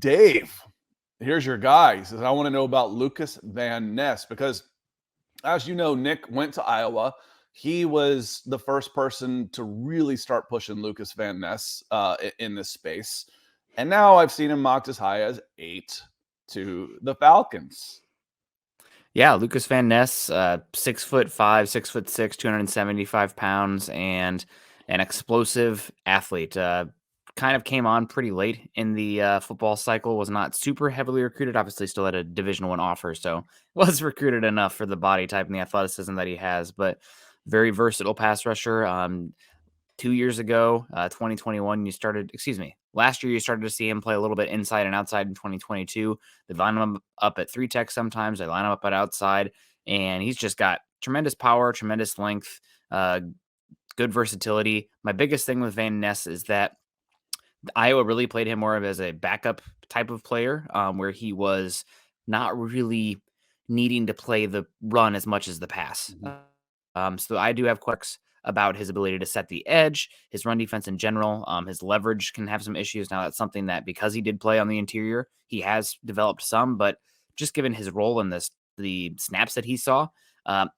Dave, here's your guy. He says, I want to know about Lukas Van Ness because, as you know, Nick went to Iowa. He was the first person to really start pushing Lukas Van Ness in this space. And now I've seen him mocked as high as 8 to the Falcons. Yeah, Lukas Van Ness, 6'5", 6'6", 275 pounds, and an explosive athlete. Kind of came on pretty late in the football cycle. Was not super heavily recruited. Obviously, still had a Division I offer, so was recruited enough for the body type and the athleticism that he has. But very versatile pass rusher. 2 years ago, 2021, last year you started to see him play a little bit inside and outside in 2022. They line him up at 3 tech sometimes. They line him up at outside, and he's just got tremendous power, tremendous length, good versatility. My biggest thing with Van Ness is that Iowa really played him more of as a backup type of player, where he was not really needing to play the run as much as the pass. So I do have questions about his ability to set the edge, his run defense in general. His leverage can have some issues. Now, that's something that, because he did play on the interior, he has developed some, but just given his role in the snaps that he saw,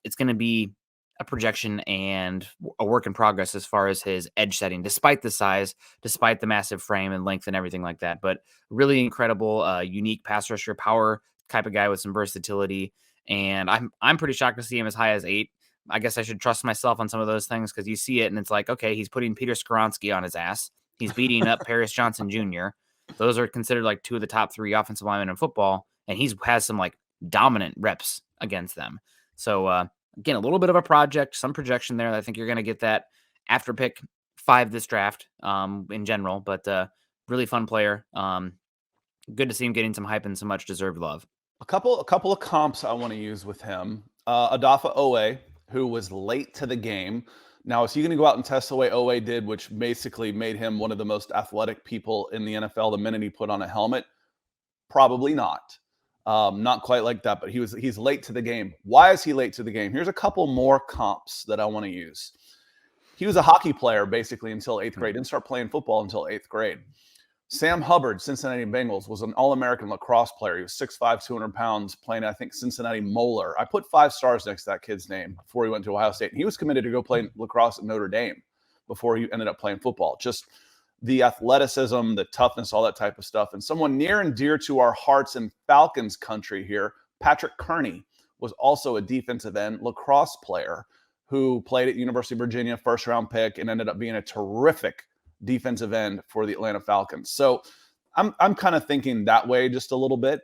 it's going to be a projection and a work in progress as far as his edge setting, despite the size, despite the massive frame and length and everything like that. But really incredible, unique pass rusher, power type of guy with some versatility. And I'm pretty shocked to see him as high as 8. I guess I should trust myself on some of those things, because you see it and it's like, okay, he's putting Peter Skoronski on his ass. He's beating up Paris Johnson Jr. Those are considered like 2 of the top 3 offensive linemen in football, and he's has some like dominant reps against them. So again, a little bit of a project, some projection there. I think you're going to get that after pick 5 this draft in general, but really fun player. Good to see him getting some hype and some much deserved love. A couple of comps I want to use with him. Adafa Owe, who was late to the game. Now, is he going to go out and test the way Owe did, which basically made him one of the most athletic people in the NFL the minute he put on a helmet? Probably not. Not quite like that, but he's late to the game. Why is he late to the game? Here's a couple more comps that I want to use. He was a hockey player basically until 8th grade. Didn't start playing football until 8th grade. Sam Hubbard, Cincinnati Bengals, was an All-American lacrosse player. He was 6'5", 200 pounds, playing, I think, Cincinnati Moeller. I put 5 stars next to that kid's name before he went to Ohio State. And he was committed to go play lacrosse at Notre Dame before he ended up playing football. Just the athleticism, the toughness, all that type of stuff. And someone near and dear to our hearts in Falcons country here, Patrick Kearney, was also a defensive end lacrosse player who played at University of Virginia, first-round pick, and ended up being a terrific defensive end for the Atlanta Falcons. So I'm kind of thinking that way just a little bit.